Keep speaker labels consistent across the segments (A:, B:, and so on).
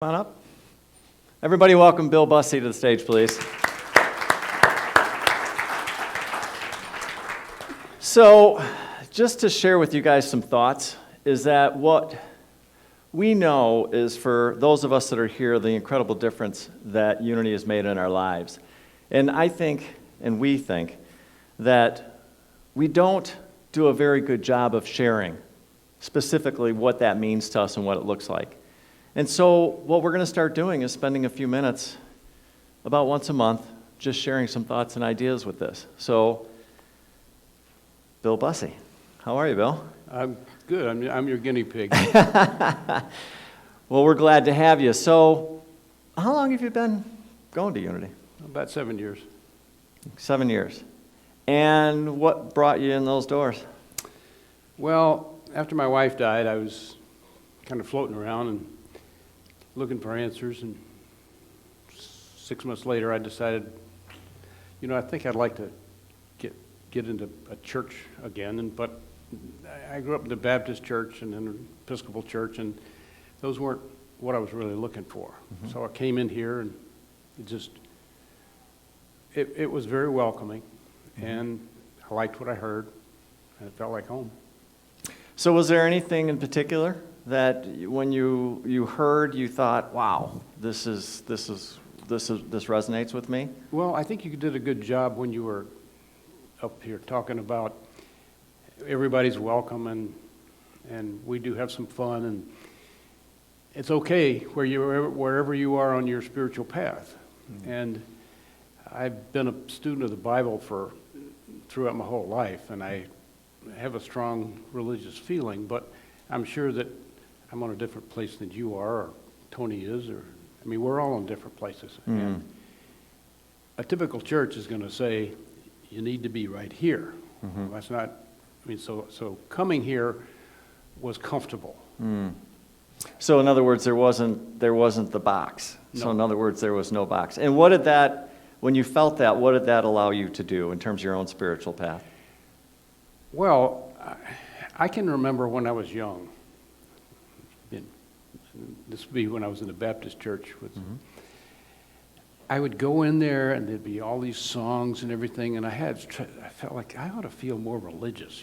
A: Come on up. Everybody welcome Bill Bussey to the stage, please. So, just to share with you guys some thoughts, is that what we know is for those of us that are here, the incredible difference that unity has made in our lives. And I think, and we think, that we don't do a very good job of sharing specifically what that means to us and what it looks like. And so what we're going to start doing is spending a few minutes, about once a month, just sharing some thoughts and ideas with this. So, Bill Bussey, how are you, Bill?
B: I'm good. I'm your guinea pig.
A: Well, we're glad to have you. So, how long have you been going to Unity?
B: About 7 years.
A: 7 years. And what brought you in those doors?
B: Well, after my wife died, I was kind of floating around and looking for answers, and 6 months later I decided, I think I'd like to get into a church again, but I grew up in the Baptist church and then an Episcopal church, and those weren't what I was really looking for. Mm-hmm. So I came in here, and it was very welcoming, mm-hmm. and I liked what I heard, and it felt like home.
A: So was there anything in particular that when you heard, you thought, wow, this resonates with me?
B: Well, I think you did a good job when you were up here talking about everybody's welcome, and we do have some fun, and it's okay wherever you are on your spiritual path. Mm-hmm. And I've been a student of the Bible throughout my whole life, and I have a strong religious feeling, but I'm sure that I'm on a different place than you are, or Tony is, we're all in different places. Mm-hmm. And a typical church is going to say, you need to be right here. Mm-hmm. Well, that's not, so coming here was comfortable.
A: Mm. So in other words, there wasn't the box.
B: No.
A: So in other words, there was no box. And when you felt that, what did that allow you to do in terms of your own spiritual path?
B: Well, I can remember when I was young. This would be when I was in the Baptist church. Mm-hmm. I would go in there, and there'd be all these songs and everything, and I felt like I ought to feel more religious,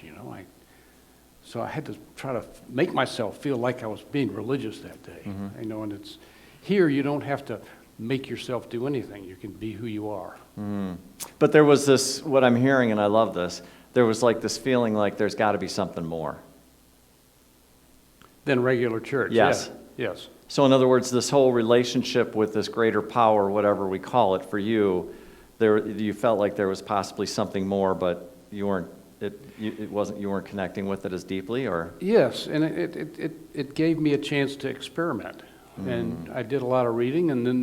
B: So I had to try to make myself feel like I was being religious that day. Mm-hmm. And it's here you don't have to make yourself do anything. You can be who you are.
A: Mm-hmm. But there was this, what I'm hearing, and I love this, there was like this feeling like there's got to be something more
B: than regular church.
A: Yes.
B: Yeah. Yes.
A: So in other words, this whole relationship with this greater power, whatever we call it for you, you felt like there was possibly something more, but you weren't connecting with it as deeply, or?
B: Yes, and it gave me a chance to experiment. Mm. And I did a lot of reading, and then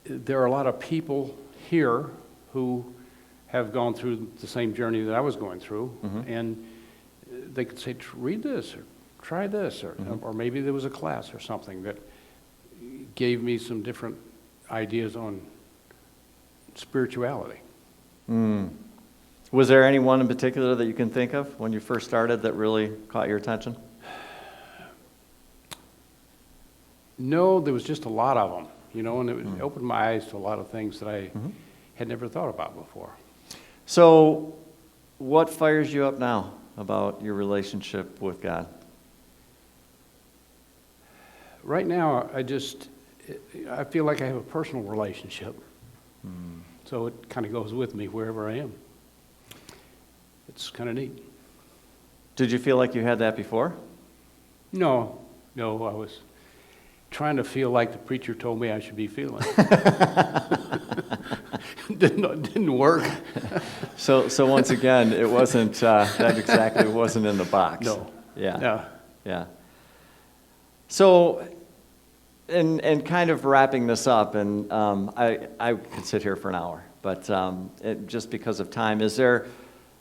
B: there are a lot of people here who have gone through the same journey that I was going through, mm-hmm. and they could say, read this, or try this, mm-hmm. or maybe there was a class or something that gave me some different ideas on spirituality.
A: Mm. Was there anyone in particular that you can think of when you first started that really caught your attention?
B: No, there was just a lot of them, and it opened my eyes to a lot of things that I mm-hmm. had never thought about before.
A: So, what fires you up now about your relationship with God?
B: Right now, I feel like I have a personal relationship. Mm. So it kind of goes with me wherever I am. It's kind of neat.
A: Did you feel like you had that before?
B: No, I was trying to feel like the preacher told me I should be feeling. Didn't work.
A: So once again, it wasn't that exactly wasn't in the box.
B: No.
A: Yeah. So, and kind of wrapping this up, and I could sit here for an hour, but just because of time, is there,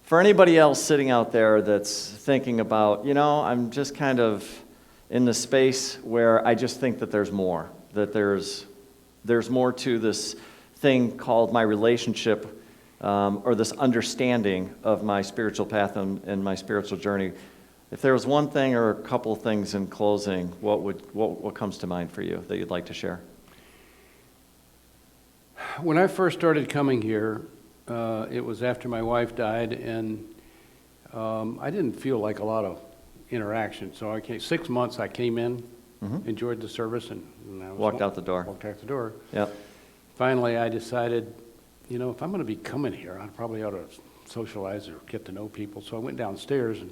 A: for anybody else sitting out there that's thinking about, I'm just kind of in the space where I just think that there's more, that there's more to this thing called my relationship, or this understanding of my spiritual path and my spiritual journey. if there was one thing or a couple things in closing, what comes to mind for you that you'd like to share?
B: When I first started coming here, it was after my wife died, and I didn't feel like a lot of interaction. So 6 months I came in, enjoyed the service, and I was
A: Walked out the door.
B: Walked out the door.
A: Yep.
B: Finally, I decided, if I'm going to be coming here, I probably ought to socialize or get to know people. So I went downstairs, and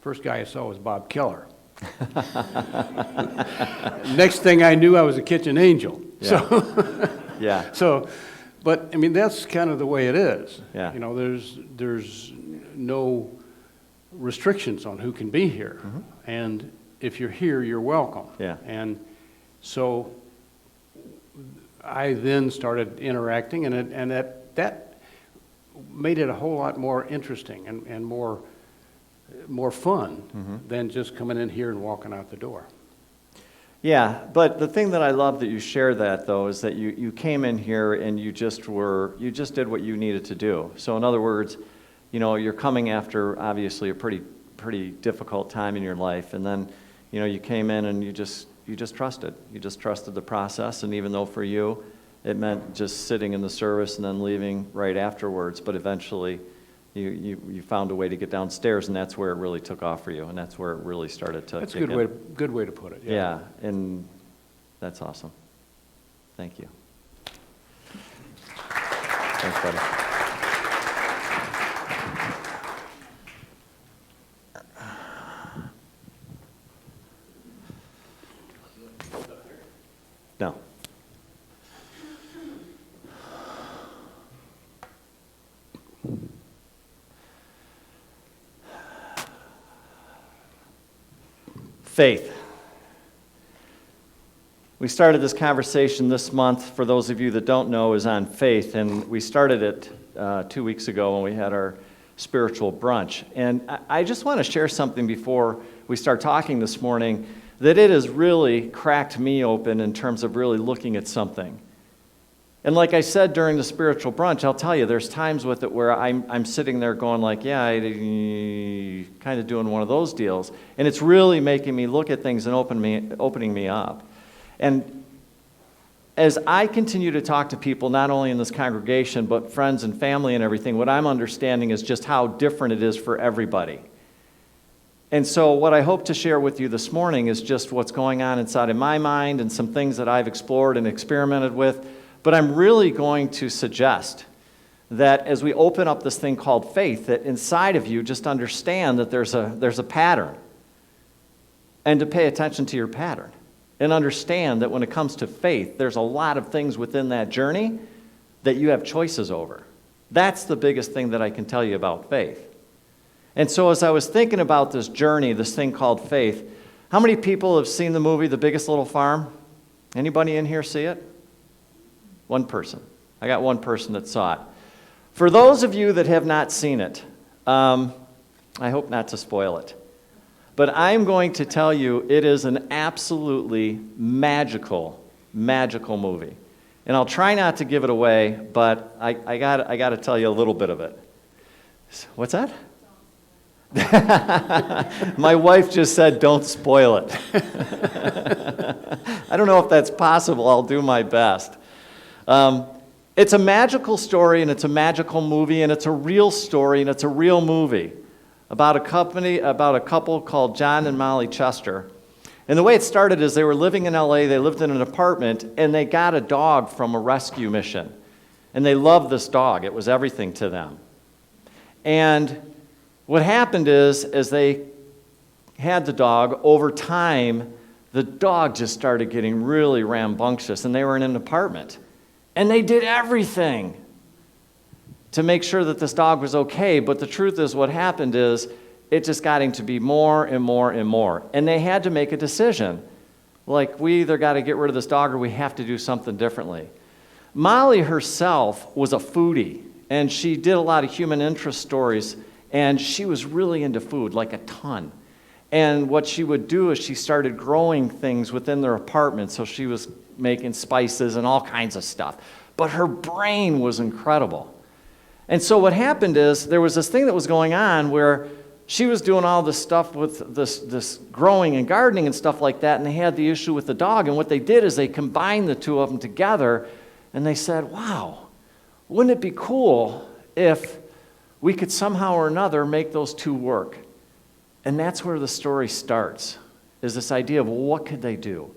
B: first guy I saw was Bob Keller. Next thing I knew, I was a kitchen angel.
A: Yeah.
B: So,
A: Yeah.
B: But I mean, that's kind of the way it is.
A: Yeah.
B: There's no restrictions on who can be here, and if you're here, you're welcome.
A: Yeah.
B: And so I then started interacting, and that made it a whole lot more interesting and more fun than just coming in here and walking out the door.
A: Yeah, but the thing that I love that you share that, though, is that you came in here and you just did what you needed to do. So in other words, you're coming after obviously a pretty difficult time in your life, and then you came in and you just trusted. You just trusted the process, and even though for you it meant just sitting in the service and then leaving right afterwards, but eventually you found a way to get downstairs, and that's where it really took off for you, and that's where it really started to
B: That's a
A: kick
B: good way to put it.
A: Yeah, and that's awesome. Thank you. Thanks, buddy. No. Faith. We started this conversation this month, for those of you that don't know, is on faith, and we started it 2 weeks ago when we had our spiritual brunch. And I just want to share something before we start talking this morning, that it has really cracked me open in terms of really looking at something. And like I said during the spiritual brunch, I'll tell you, there's times with it where I'm sitting there going like, yeah, kind of doing one of those deals. And it's really making me look at things and opening me up. And as I continue to talk to people, not only in this congregation, but friends and family and everything, what I'm understanding is just how different it is for everybody. And so what I hope to share with you this morning is just what's going on inside of my mind and some things that I've explored and experimented with. But I'm really going to suggest that as we open up this thing called faith, that inside of you just understand that there's a pattern, and to pay attention to your pattern, and understand that when it comes to faith, there's a lot of things within that journey that you have choices over. That's the biggest thing that I can tell you about faith. And so as I was thinking about this journey, this thing called faith, how many people have seen the movie The Biggest Little Farm? Anybody in here see it? One person. I got one person that saw it. For those of you that have not seen it, I hope not to spoil it, but I'm going to tell you it is an absolutely magical movie. And I'll try not to give it away, but I got to tell you a little bit of it. What's that? My wife just said, don't spoil it. I don't know if that's possible. I'll do my best. It's a magical story, and it's a magical movie, and it's a real story, and it's a real movie about a couple called John and Molly Chester. And the way it started is they were living in LA, they lived in an apartment, and they got a dog from a rescue mission. And they loved this dog. It was everything to them. And what happened is, as they had the dog, over time, the dog just started getting really rambunctious, and they were in an apartment. And they did everything to make sure that this dog was okay, but the truth is what happened is it just got to be more and more and more. And they had to make a decision. Like, we either got to get rid of this dog or we have to do something differently. Molly herself was a foodie, and she did a lot of human interest stories, and she was really into food, like a ton. And what she would do is she started growing things within their apartment, so she was making spices and all kinds of stuff. But her brain was incredible. And so what happened is there was this thing that was going on where she was doing all this stuff with this growing and gardening and stuff like that, and they had the issue with the dog. And what they did is they combined the two of them together, and they said, wow, wouldn't it be cool if we could somehow or another make those two work? And that's where the story starts, is this idea of, well, what could they do?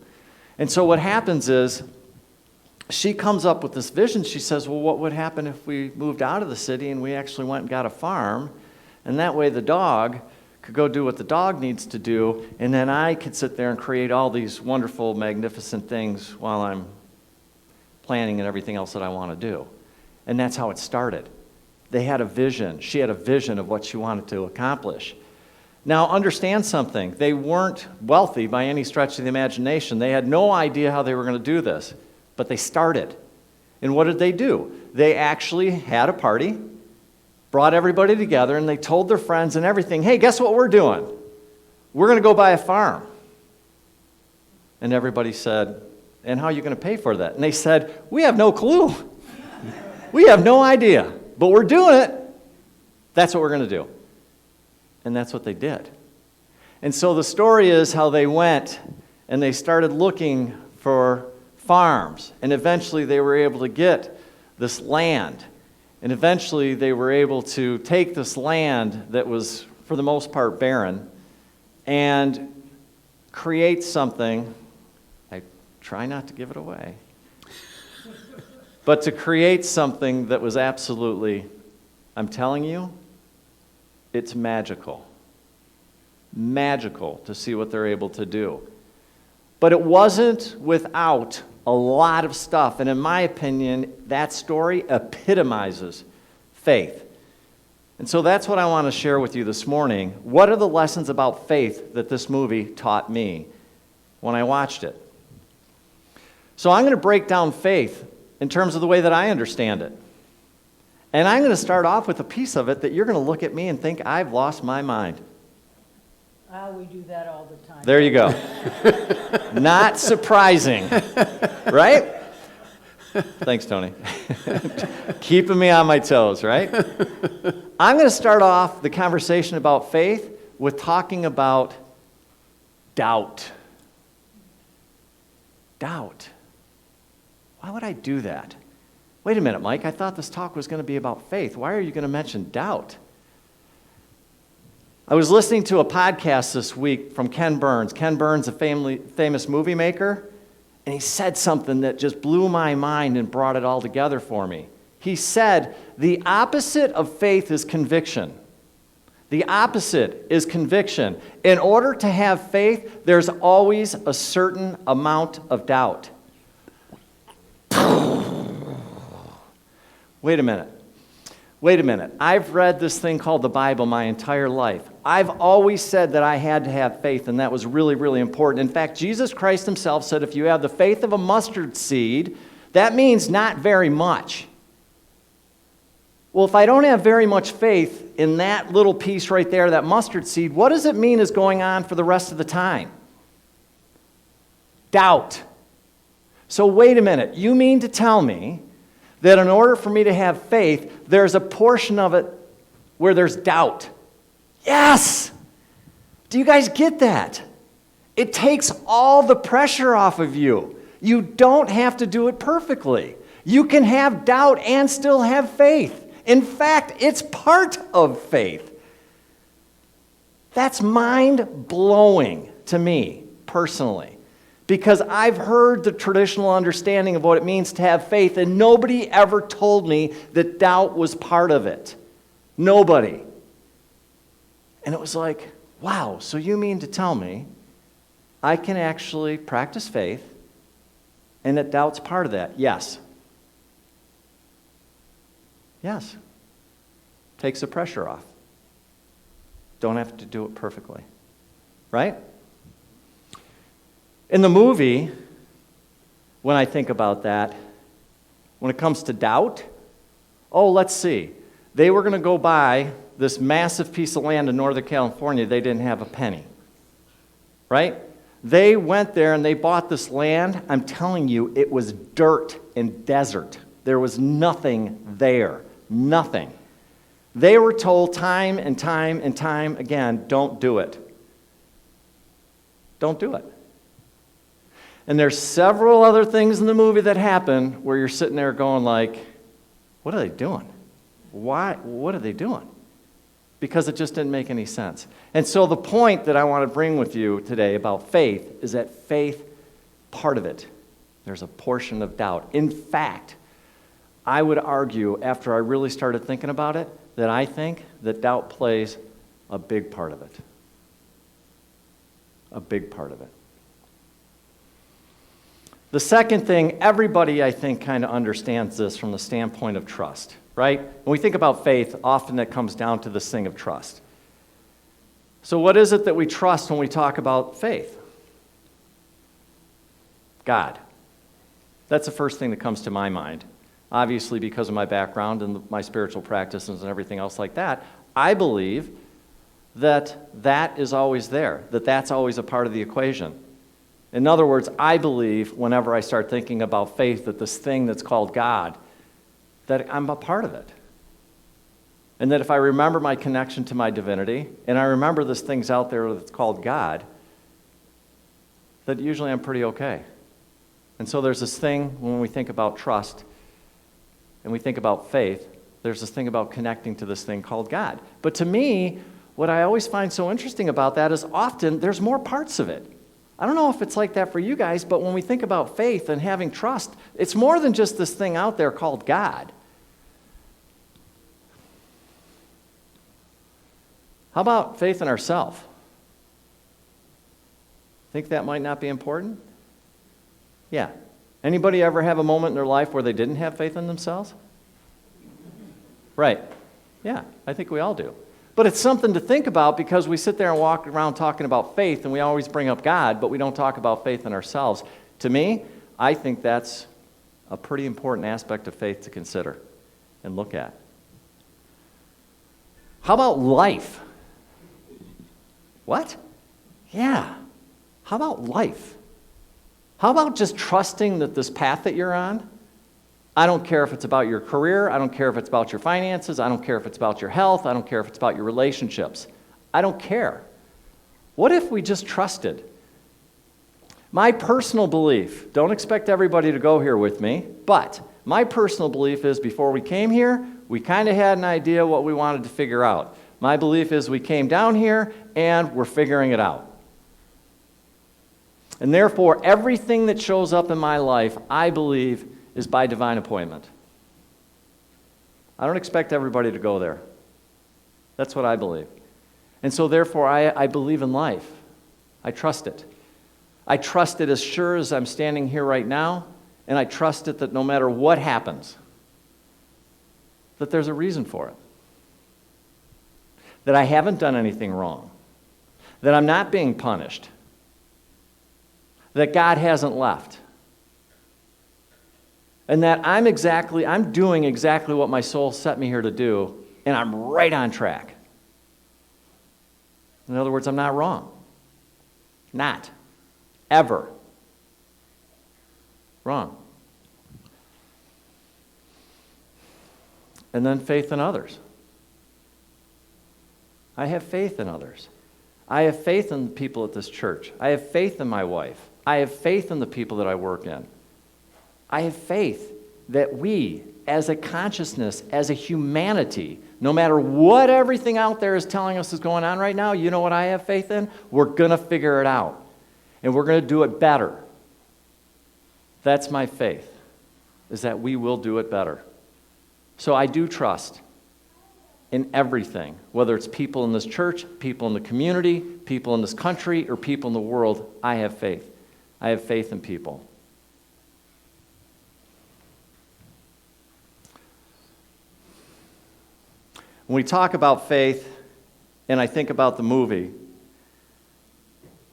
A: And so what happens is she comes up with this vision. She says, well, what would happen if we moved out of the city and we actually went and got a farm? And that way the dog could go do what the dog needs to do, and then I could sit there and create all these wonderful, magnificent things while I'm planning and everything else that I want to do. And that's how it started. They had a vision. She had a vision of what she wanted to accomplish. Now, understand something. They weren't wealthy by any stretch of the imagination. They had no idea how they were going to do this, but they started. And what did they do? They actually had a party, brought everybody together, and they told their friends and everything, hey, guess what we're doing? We're going to go buy a farm. And everybody said, and how are you going to pay for that? And they said, we have no clue. We have no idea, but we're doing it. That's what we're going to do. And that's what they did. And so the story is how they went and they started looking for farms. And eventually they were able to get this land. And eventually they were able to take this land that was, for the most part, barren and create something. I try not to give it away. But to create something that was absolutely, I'm telling you, it's magical. Magical to see what they're able to do. But it wasn't without a lot of stuff. And in my opinion, that story epitomizes faith. And so that's what I want to share with you this morning. What are the lessons about faith that this movie taught me when I watched it? So I'm going to break down faith in terms of the way that I understand it. And I'm going to start off with a piece of it that you're going to look at me and think I've lost my mind.
C: We do that all the time.
A: There you go. Not surprising, right? Thanks, Tony. Keeping me on my toes, right? I'm going to start off the conversation about faith with talking about doubt. Doubt. Why would I do that? Wait a minute, Mike. I thought this talk was going to be about faith. Why are you going to mention doubt? I was listening to a podcast this week from Ken Burns. Ken Burns, a famous movie maker, and he said something that just blew my mind and brought it all together for me. He said, the opposite of faith is conviction. The opposite is conviction. In order to have faith, there's always a certain amount of doubt. Wait a minute. I've read this thing called the Bible my entire life. I've always said that I had to have faith, and that was really, really important. In fact, Jesus Christ himself said if you have the faith of a mustard seed, that means not very much. Well, if I don't have very much faith in that little piece right there, that mustard seed, what does it mean is going on for the rest of the time? Doubt. So wait a minute. You mean to tell me that in order for me to have faith, there's a portion of it where there's doubt? Yes! Do you guys get that? It takes all the pressure off of you. You don't have to do it perfectly. You can have doubt and still have faith. In fact, it's part of faith. That's mind-blowing to me, personally, because I've heard the traditional understanding of what it means to have faith, and nobody ever told me that doubt was part of it. Nobody. And it was like, wow, so you mean to tell me I can actually practice faith and that doubt's part of that? Yes. Yes. Takes the pressure off. Don't have to do it perfectly. Right? In the movie, when I think about that, when it comes to doubt, let's see. They were going to go buy this massive piece of land in Northern California. They didn't have a penny. Right? They went there and they bought this land. I'm telling you, it was dirt and desert. There was nothing there. Nothing. They were told time and time and time again, don't do it. Don't do it. And there's several other things in the movie that happen where you're sitting there going like, what are they doing? Why? What are they doing? Because it just didn't make any sense. And so the point that I want to bring with you today about faith is that faith, part of it, there's a portion of doubt. In fact, I would argue, after I really started thinking about it, that I think that doubt plays a big part of it. A big part of it. The second thing, everybody, I think, kind of understands this from the standpoint of trust, right? When we think about faith, often that comes down to this thing of trust. So what is it that we trust when we talk about faith? God. That's the first thing that comes to my mind. Obviously, because of my background and my spiritual practices and everything else like that, I believe that that is always there, that that's always a part of the equation. In other words, I believe whenever I start thinking about faith that this thing that's called God, that I'm a part of it. And that if I remember my connection to my divinity, and I remember this thing's out there that's called God, that usually I'm pretty okay. And so there's this thing when we think about trust and we think about faith, there's this thing about connecting to this thing called God. But to me, what I always find so interesting about that is often there's more parts of it. I don't know if it's like that for you guys, but when we think about faith and having trust, it's more than just this thing out there called God. How about faith in ourselves? Think that might not be important? Yeah. Anybody ever have a moment in their life where they didn't have faith in themselves? Right. Yeah, I think we all do. But it's something to think about because we sit there and walk around talking about faith and we always bring up God, but we don't talk about faith in ourselves. To me, I think that's a pretty important aspect of faith to consider and look at. How about life? What? Yeah. How about life? How about just trusting that this path that you're on, I don't care if it's about your career, I don't care if it's about your finances, I don't care if it's about your health, I don't care if it's about your relationships. I don't care. What if we just trusted? My personal belief, don't expect everybody to go here with me, but my personal belief is before we came here, we kind of had an idea what we wanted to figure out. My belief is we came down here and we're figuring it out. And therefore, everything that shows up in my life, I believe, is by divine appointment. I don't expect everybody to go there. That's what I believe. And so therefore, I believe in life. I trust it. I trust it as sure as I'm standing here right now, and I trust it that no matter what happens, that there's a reason for it. That I haven't done anything wrong. That I'm not being punished. That God hasn't left. And that I'm doing exactly what my soul set me here to do, and I'm right on track. In other words, I'm not wrong. Not. Ever. Wrong. And then faith in others. I have faith in others. I have faith in the people at this church. I have faith in my wife. I have faith in the people that I work in. I have faith that we, as a consciousness, as a humanity, no matter what everything out there is telling us is going on right now, you know what I have faith in? We're going to figure it out. And we're going to do it better. That's my faith, is that we will do it better. So I do trust in everything, whether it's people in this church, people in the community, people in this country, or people in the world. I have faith. I have faith in people. When we talk about faith, and I think about the movie,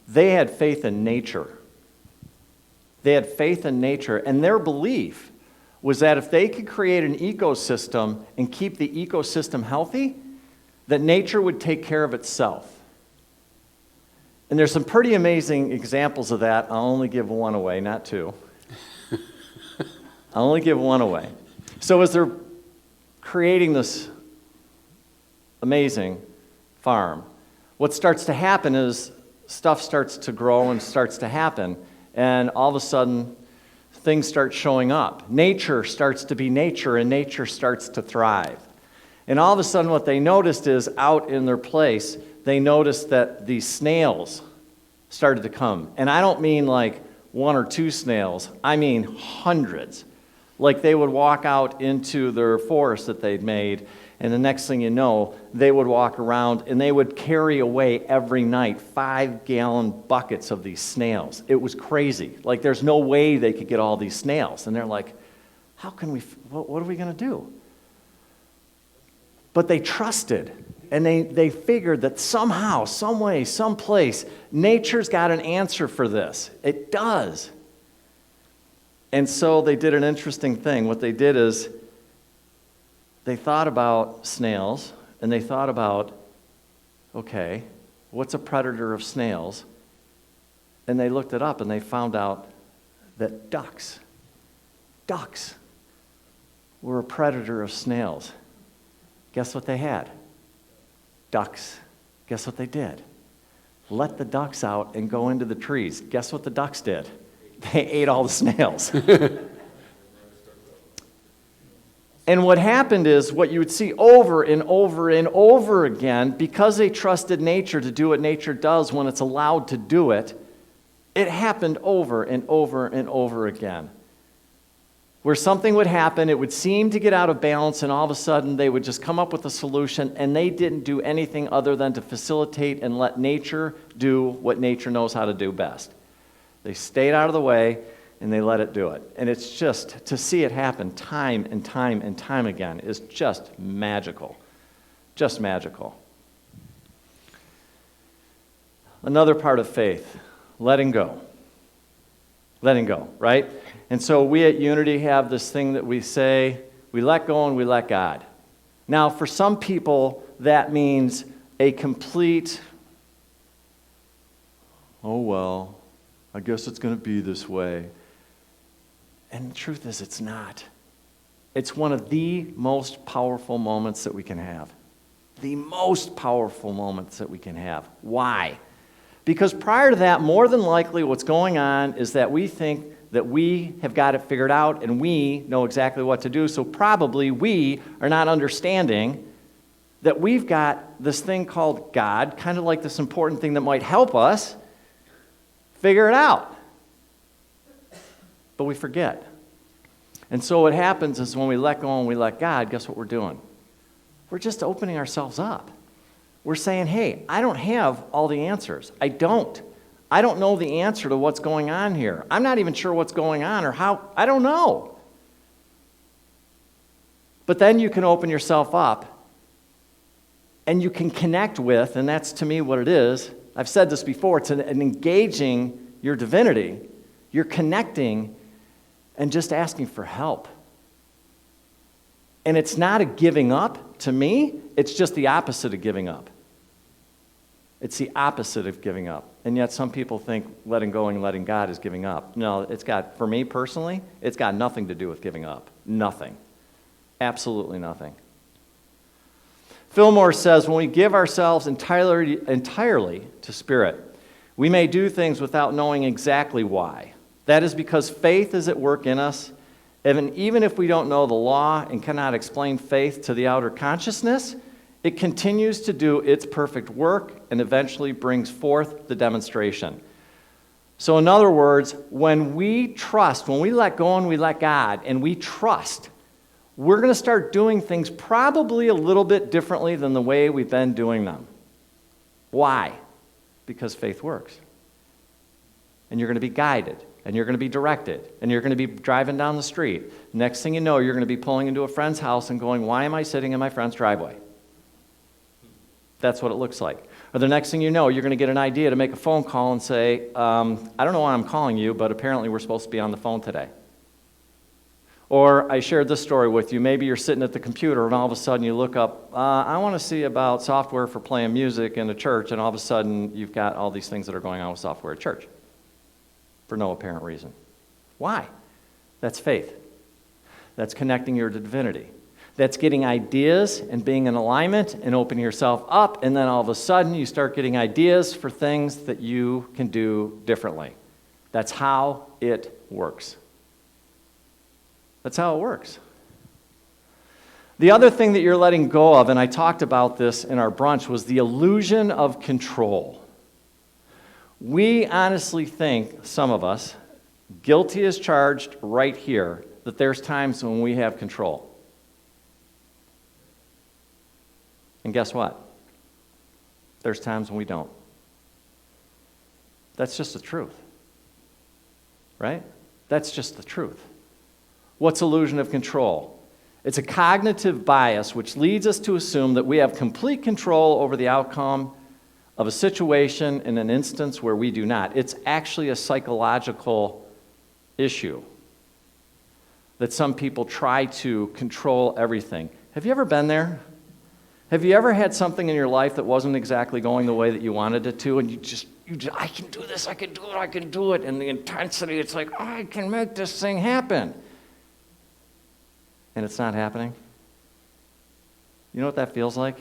A: they had faith in nature. They had faith in nature, and their belief was that if they could create an ecosystem and keep the ecosystem healthy, that nature would take care of itself. And there's some pretty amazing examples of that. I'll only give one away, not two. I'll only give one away. So as they're creating this amazing farm. What starts to happen is stuff starts to grow and starts to happen, and all of a sudden, things start showing up. Nature starts to be nature, and nature starts to thrive. And all of a sudden, what they noticed is out in their place, they noticed that these snails started to come. And I don't mean like one or two snails, I mean hundreds. Like they would walk out into their forest that they'd made, and the next thing you know, they would walk around and they would carry away every night 5-gallon buckets of these snails. It was crazy. Like there's no way they could get all these snails. And they're like, how can we, what are we going to do? But they trusted, and they figured that somehow, some way, someplace, nature's got an answer for this. It does. And so they did an interesting thing. What they did is they thought about snails, and they thought about, okay, what's a predator of snails? And they looked it up, and they found out that ducks were a predator of snails. Guess what they had? Ducks. Guess what they did? Let the ducks out and go into the trees. Guess what the ducks did? They ate all the snails. And what happened is what you would see over and over and over again, because they trusted nature to do what nature does when it's allowed to do it, it happened over and over and over again. Where something would happen, it would seem to get out of balance, and all of a sudden they would just come up with a solution, and they didn't do anything other than to facilitate and let nature do what nature knows how to do best. They stayed out of the way, and they let it do it. And it's just, to see it happen time and time and time again is just magical. Just magical. Another part of faith, letting go. Letting go, right? And so we at Unity have this thing that we say, we let go and we let God. Now, for some people, that means a complete, oh, well, I guess it's going to be this way. And the truth is, it's not. It's one of the most powerful moments that we can have. The most powerful moments that we can have. Why? Because prior to that, more than likely what's going on is that we think that we have got it figured out and we know exactly what to do, so probably we are not understanding that we've got this thing called God, kind of like this important thing that might help us figure it out. But we forget. And so what happens is when we let go and we let God, guess what we're doing? We're just opening ourselves up. We're saying, hey, I don't have all the answers. I don't know the answer to what's going on here. I'm not even sure what's going on or how. I don't know. But then you can open yourself up and you can connect with, and that's to me what it is. I've said this before, it's an engaging your divinity. You're connecting and just asking for help. And it's not a giving up. To me, it's just the opposite of giving up. It's the opposite of giving up. And yet some people think letting go and letting God is giving up. No, for me personally, it's got nothing to do with giving up. Nothing. Absolutely nothing. Fillmore says, when we give ourselves entirely to Spirit, we may do things without knowing exactly why. That is because faith is at work in us. And even if we don't know the law and cannot explain faith to the outer consciousness, it continues to do its perfect work and eventually brings forth the demonstration. So in other words, when we trust, when we let go and we let God, and we trust, we're going to start doing things probably a little bit differently than the way we've been doing them. Why? Because faith works. And you're going to be guided. And you're going to be directed, and you're going to be driving down the street. Next thing you know, you're going to be pulling into a friend's house and going, why am I sitting in my friend's driveway? That's what it looks like. Or the next thing you know, you're going to get an idea to make a phone call and say, I don't know why I'm calling you, but apparently we're supposed to be on the phone today. Or I shared this story with you. Maybe you're sitting at the computer and all of a sudden you look up, I want to see about software for playing music in a church, and all of a sudden you've got all these things that are going on with software at church. For no apparent reason. Why? That's faith. That's connecting your divinity. That's getting ideas and being in alignment and opening yourself up, and then all of a sudden you start getting ideas for things that you can do differently. That's how it works. That's how it works. The other thing that you're letting go of, and I talked about this in our brunch, was the illusion of control. We honestly think, some of us, guilty as charged right here, that there's times when we have control. And guess what? There's times when we don't. That's just the truth. Right? That's just the truth. What's illusion of control? It's a cognitive bias which leads us to assume that we have complete control over the outcome of a situation in an instance where we do not. It's actually a psychological issue that some people try to control everything. Have you ever been there? Have you ever had something in your life that wasn't exactly going the way that you wanted it to, and you just I can do this, I can do it, and the intensity, it's like, I can make this thing happen. And it's not happening? You know what that feels like?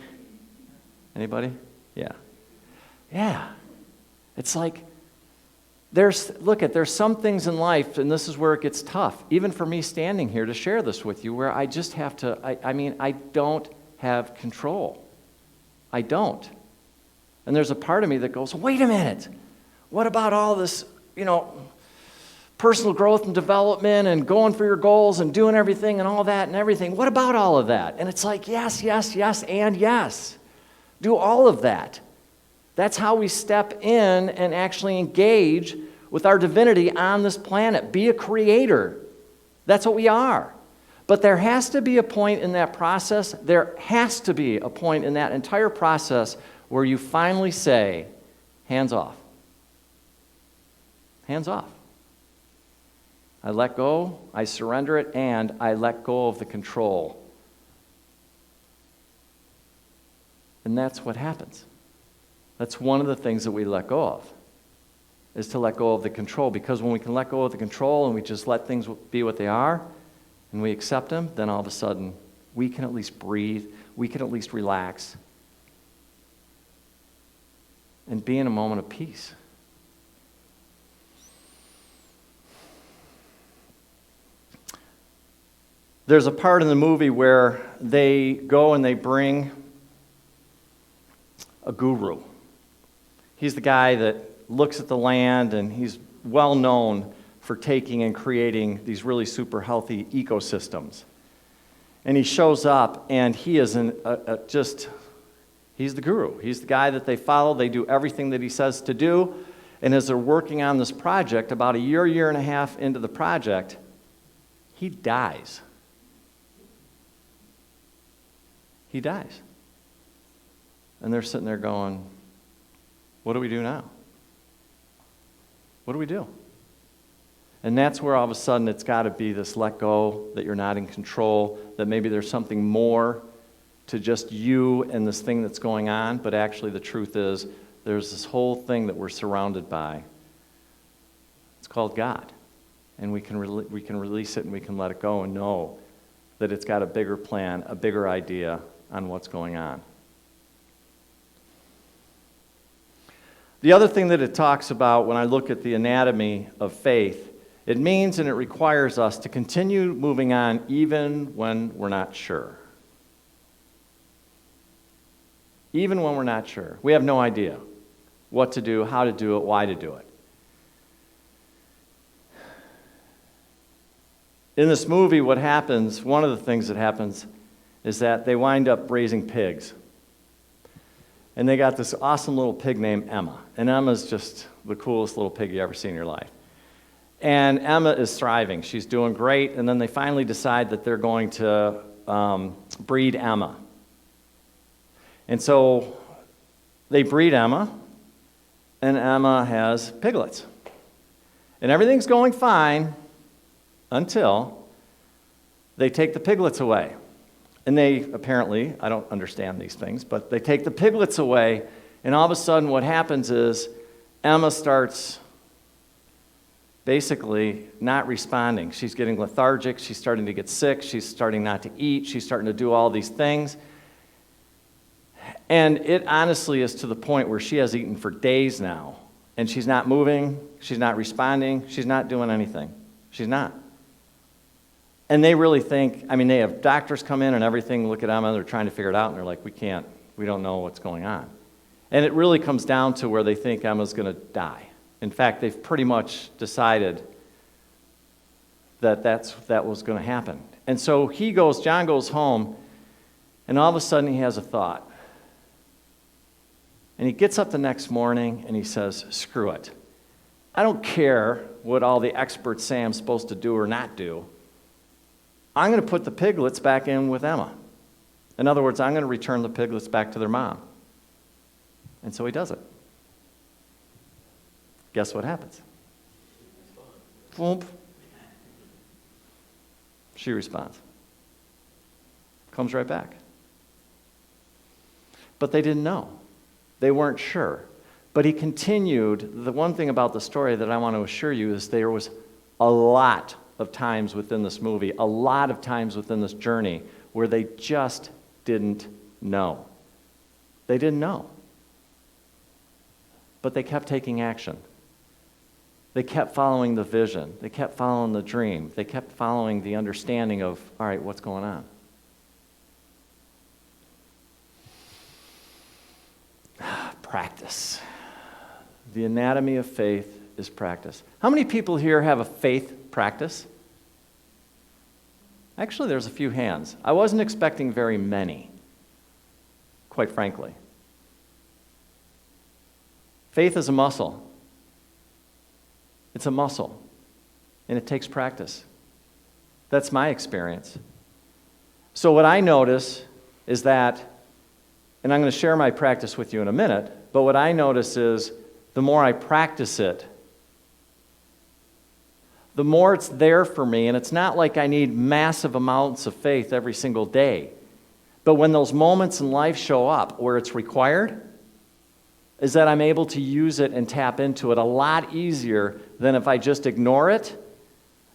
A: Anybody? Yeah. Yeah. It's like, there's some things in life, and this is where it gets tough, even for me standing here to share this with you, where I just have to, I don't have control. I don't. And there's a part of me that goes, wait a minute, what about all this, personal growth and development and going for your goals and doing everything and all that and everything? What about all of that? And it's like, yes, and yes. Do all of that. That's how we step in and actually engage with our divinity on this planet. Be a creator. That's what we are. But there has to be a point in that process, there has to be a point in that entire process where you finally say, hands off. Hands off. I let go, I surrender it, and I let go of the control. And that's what happens. That's one of the things that we let go of, is to let go of the control. Because when we can let go of the control and we just let things be what they are, and we accept them, then all of a sudden we can at least breathe, we can at least relax, and be in a moment of peace. There's a part in the movie where they go and they bring a guru. He's the guy that looks at the land, and he's well known for taking and creating these really super healthy ecosystems. And he shows up, and he is he's the guru. He's the guy that they follow. They do everything that he says to do. And as they're working on this project, about a year and a half into the project, he dies. He dies. And they're sitting there going, what do we do now? What do we do? And that's where all of a sudden it's got to be this let go, that you're not in control, that maybe there's something more to just you and this thing that's going on, but actually the truth is there's this whole thing that we're surrounded by. It's called God. And we can release it and we can let it go and know that it's got a bigger plan, a bigger idea on what's going on. The other thing that it talks about when I look at the anatomy of faith, it means and it requires us to continue moving on even when we're not sure. Even when we're not sure. We have no idea what to do, how to do it, why to do it. In this movie, what happens, one of the things that happens is that they wind up raising pigs. And they got this awesome little pig named Emma. And Emma's just the coolest little pig you ever see in your life. And Emma is thriving. She's doing great. And then they finally decide that they're going to breed Emma. And so they breed Emma, and Emma has piglets. And everything's going fine until they take the piglets away. And they apparently, I don't understand these things, but they take the piglets away, and all of a sudden what happens is Emma starts basically not responding. She's getting lethargic. She's starting to get sick. She's starting not to eat. She's starting to do all these things. And it honestly is to the point where she has eaten for days now. And she's not moving. She's not responding. She's not doing anything. She's not. And they really think, I mean, they have doctors come in and everything, look at Emma, they're trying to figure it out, and they're like, we don't know what's going on. And it really comes down to where they think Emma's going to die. In fact, they've pretty much decided that that was going to happen. And so John goes home, and all of a sudden he has a thought. And he gets up the next morning and he says, screw it. I don't care what all the experts say I'm supposed to do or not do. I'm going to put the piglets back in with Emma. In other words, I'm going to return the piglets back to their mom. And so he does it. Guess what happens? Boom. She responds. Comes right back. But they didn't know. They weren't sure. But he continued. The one thing about the story that I want to assure you is there was a lot of times within this movie, a lot of times within this journey where they just didn't know. They didn't know. But they kept taking action. They kept following the vision. They kept following the dream. They kept following the understanding of, all right, what's going on? Practice. The anatomy of faith is practice. How many people here have a faith practice? Actually, there's a few hands. I wasn't expecting very many, quite frankly. Faith is a muscle. It's a muscle, and it takes practice. That's my experience. So what I notice is that, and I'm going to share my practice with you in a minute, but what I notice is the more I practice it, the more it's there for me, and it's not like I need massive amounts of faith every single day. But when those moments in life show up where it's required, is that I'm able to use it and tap into it a lot easier than if I just ignore it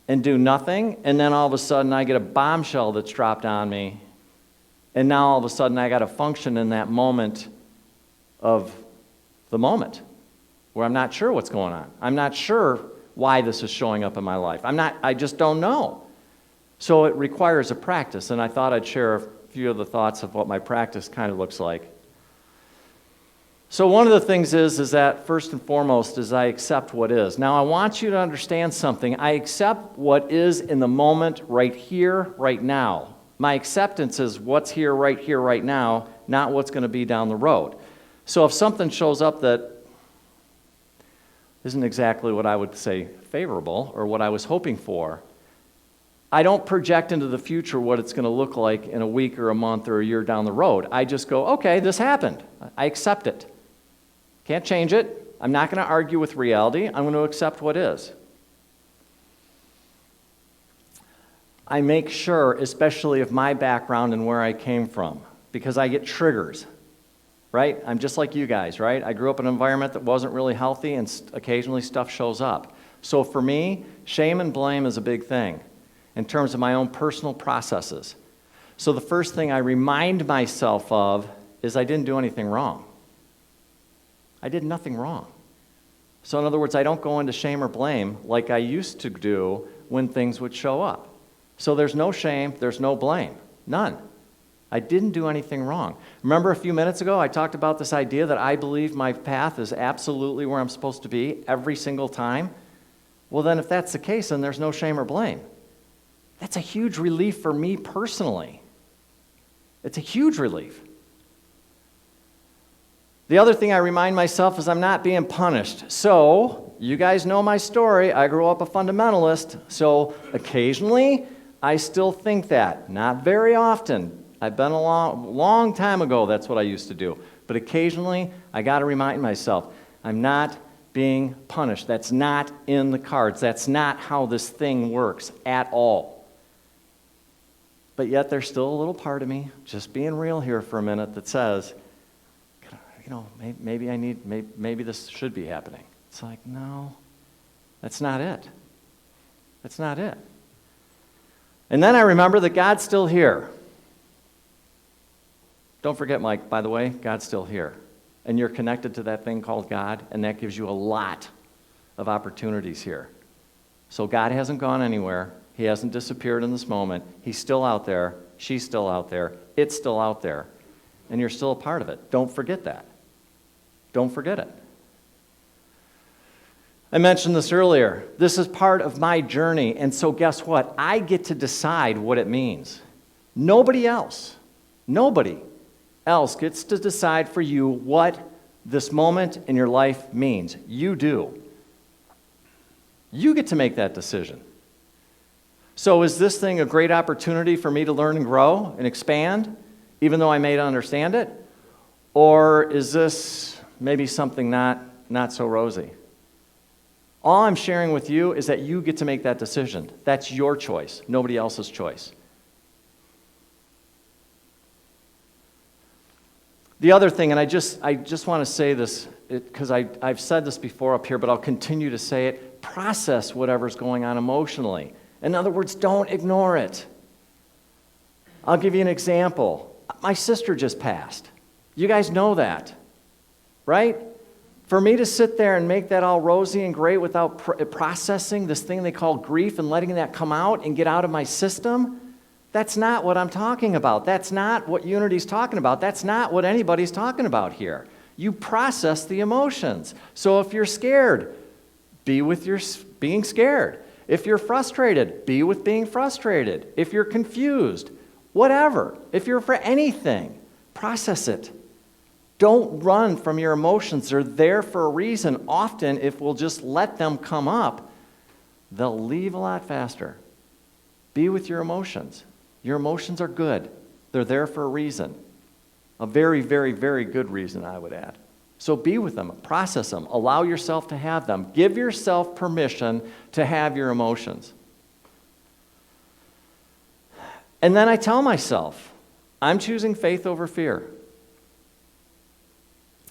A: and do nothing, and then all of a sudden I get a bombshell that's dropped on me, and now all of a sudden I got to function in that moment of the moment where I'm not sure what's going on. I'm not sure why this is showing up in my life. I just don't know. So it requires a practice, and I thought I'd share a few of the thoughts of what my practice kind of looks like. So one of the things is that first and foremost is I accept what is. Now I want you to understand something. I accept what is in the moment right here, right now. My acceptance is what's here, right now, not what's going to be down the road. So if something shows up that isn't exactly what I would say favorable or what I was hoping for, I don't project into the future what it's going to look like in a week or a month or a year down the road. I just go, okay, this happened. I accept it. Can't change it. I'm not going to argue with reality. I'm going to accept what is. I make sure, especially of my background and where I came from, because I get triggers, right? I'm just like you guys, right? I grew up in an environment that wasn't really healthy, and occasionally stuff shows up. So for me, shame and blame is a big thing in terms of my own personal processes. So the first thing I remind myself of is I didn't do anything wrong. I did nothing wrong. So in other words, I don't go into shame or blame like I used to do when things would show up. So there's no shame, there's no blame, none. I didn't do anything wrong. Remember a few minutes ago I talked about this idea that I believe my path is absolutely where I'm supposed to be every single time? Well then if that's the case, then there's no shame or blame. That's a huge relief for me personally. It's a huge relief. The other thing I remind myself is I'm not being punished. So, you guys know my story. I grew up a fundamentalist, so occasionally I still think that. Not very often. I've been a long time ago, that's what I used to do. But occasionally, I got to remind myself, I'm not being punished. That's not in the cards. That's not how this thing works at all. But yet there's still a little part of me, just being real here for a minute, that says, maybe this should be happening. It's like, no, That's not it. That's not it. And then I remember that God's still here. Don't forget, Mike, by the way, God's still here. And you're connected to that thing called God, and that gives you a lot of opportunities here. So God hasn't gone anywhere. He hasn't disappeared in this moment. He's still out there. She's still out there. It's still out there. And you're still a part of it. Don't forget that. Don't forget it. I mentioned this earlier. This is part of my journey, and so guess what? I get to decide what it means. Nobody else gets to decide for you what this moment in your life means. You do. You get to make that decision. So is this thing a great opportunity for me to learn and grow and expand, even though I may not understand it? Or is this maybe something not so rosy? All I'm sharing with you is that you get to make that decision. That's your choice, nobody else's choice. The other thing, and I just want to say this, because I've said this before up here, but I'll continue to say it, process whatever's going on emotionally. In other words, don't ignore it. I'll give you an example. My sister just passed. You guys know that, right? For me to sit there and make that all rosy and great without processing this thing they call grief and letting that come out and get out of my system, that's not what I'm talking about. That's not what Unity's talking about. That's not what anybody's talking about here. You process the emotions. So if you're scared, be with your being scared. If you're frustrated, be with being frustrated. If you're confused, whatever. If you're for anything, process it. Don't run from your emotions. They're there for a reason. Often, if we'll just let them come up, they'll leave a lot faster. Be with your emotions. Your emotions are good. They're there for a reason. A very, very, very good reason, I would add. So be with them, process them, allow yourself to have them. Give yourself permission to have your emotions. And then I tell myself, I'm choosing faith over fear.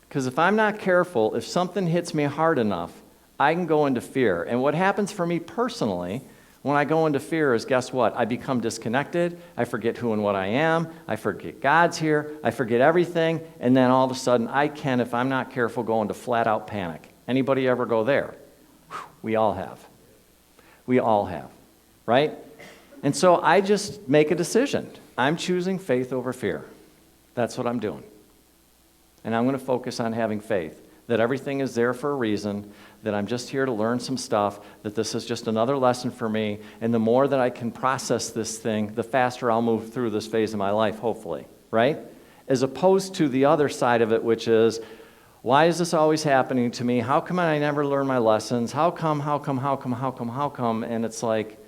A: Because if I'm not careful, if something hits me hard enough, I can go into fear. And what happens for me personally when I go into fear is, guess what? I become disconnected. I forget who and what I am. I forget God's here. I forget everything. And then all of a sudden, I can, if I'm not careful, go into flat-out panic. Anybody ever go there? We all have. We all have, right? And so I just make a decision. I'm choosing faith over fear. That's what I'm doing. And I'm going to focus on having faith, that everything is there for a reason, that I'm just here to learn some stuff, that this is just another lesson for me, and the more that I can process this thing, the faster I'll move through this phase of my life, hopefully, right? As opposed to the other side of it, which is, why is this always happening to me? How come I never learn my lessons? How come? And it's like,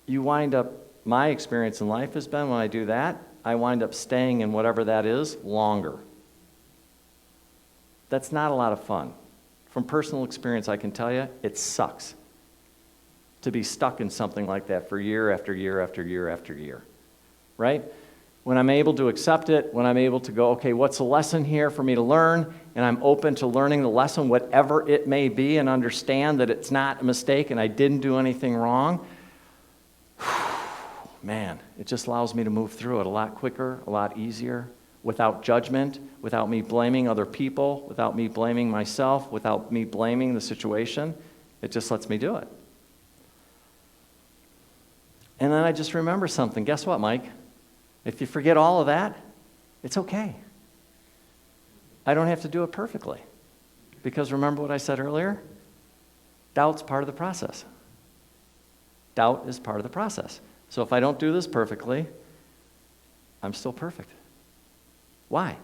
A: you wind up, my experience in life has been when I do that, I wind up staying in whatever that is longer. That's not a lot of fun. From personal experience, I can tell you, it sucks to be stuck in something like that for year after year after year after year, right? When I'm able to accept it, when I'm able to go, okay, what's the lesson here for me to learn? And I'm open to learning the lesson, whatever it may be, and understand that it's not a mistake and I didn't do anything wrong. Man, it just allows me to move through it a lot quicker, a lot easier, without judgment, without me blaming other people, without me blaming myself, without me blaming the situation. It just lets me do it. And then I just remember something. Guess what, Mike? If you forget all of that, it's okay. I don't have to do it perfectly. Because remember what I said earlier? Doubt's part of the process. Doubt is part of the process. So if I don't do this perfectly, I'm still perfect. Why?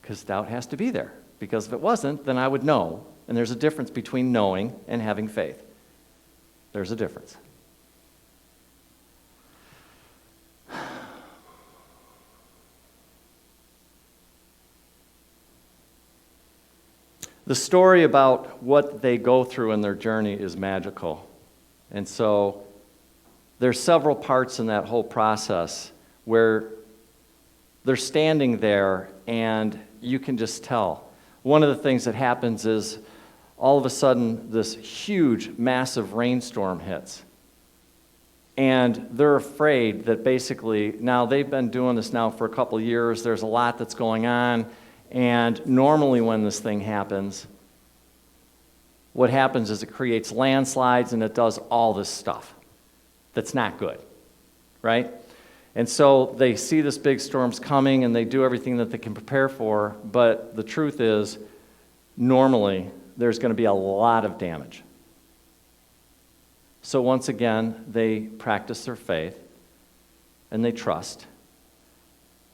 A: Because doubt has to be there. Because if it wasn't, then I would know. And there's a difference between knowing and having faith. There's a difference. The story about what they go through in their journey is magical. And so there's several parts in that whole process where they're standing there and you can just tell. One of the things that happens is all of a sudden this huge, massive rainstorm hits. And they're afraid that basically, now they've been doing this now for a couple of years, there's a lot that's going on, and normally when this thing happens, what happens is it creates landslides and it does all this stuff that's not good, right? And so they see this big storm's coming and they do everything that they can prepare for, but the truth is, normally, there's going to be a lot of damage. So once again, they practice their faith and they trust.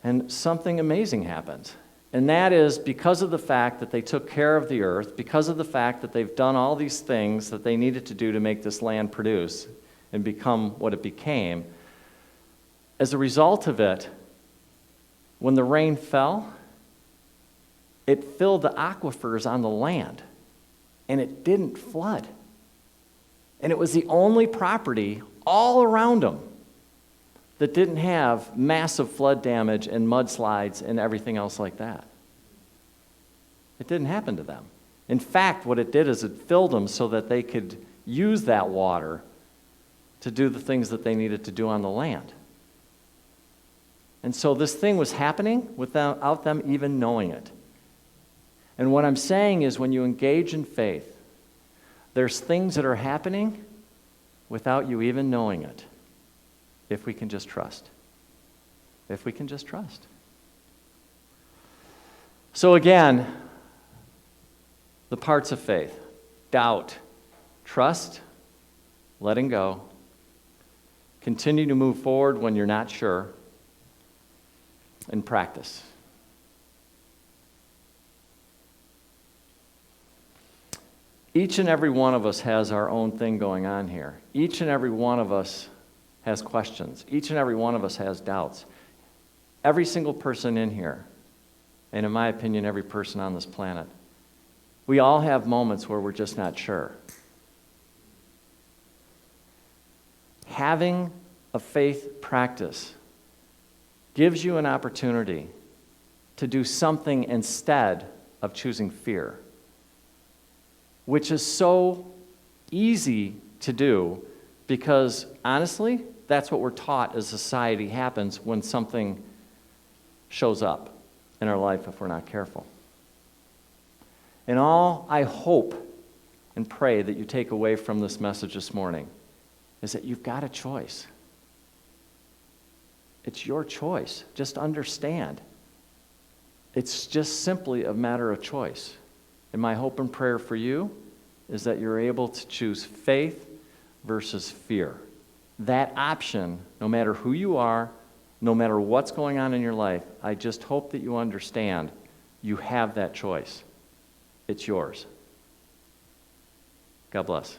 A: And something amazing happens. And that is because of the fact that they took care of the earth, because of the fact that they've done all these things that they needed to do to make this land produce and become what it became. As a result of it, when the rain fell, it filled the aquifers on the land, and it didn't flood. And it was the only property all around them that didn't have massive flood damage and mudslides and everything else like that. It didn't happen to them. In fact, what it did is it filled them so that they could use that water to do the things that they needed to do on the land. And so this thing was happening without them even knowing it. And what I'm saying is when you engage in faith, there's things that are happening without you even knowing it, if we can just trust. If we can just trust. So again, the parts of faith: doubt, trust, letting go, continue to move forward when you're not sure, and practice. Each and every one of us has our own thing going on here. Each and every one of us has questions. Each and every one of us has doubts. Every single person in here, and in my opinion, every person on this planet, we all have moments where we're just not sure. Having a faith practice gives you an opportunity to do something instead of choosing fear, which is so easy to do because, honestly, that's what we're taught as society happens when something shows up in our life if we're not careful. And all I hope and pray that you take away from this message this morning is that you've got a choice. It's your choice. Just understand. It's just simply a matter of choice. And my hope and prayer for you is that you're able to choose faith versus fear. That option, no matter who you are, no matter what's going on in your life, I just hope that you understand you have that choice. It's yours. God bless.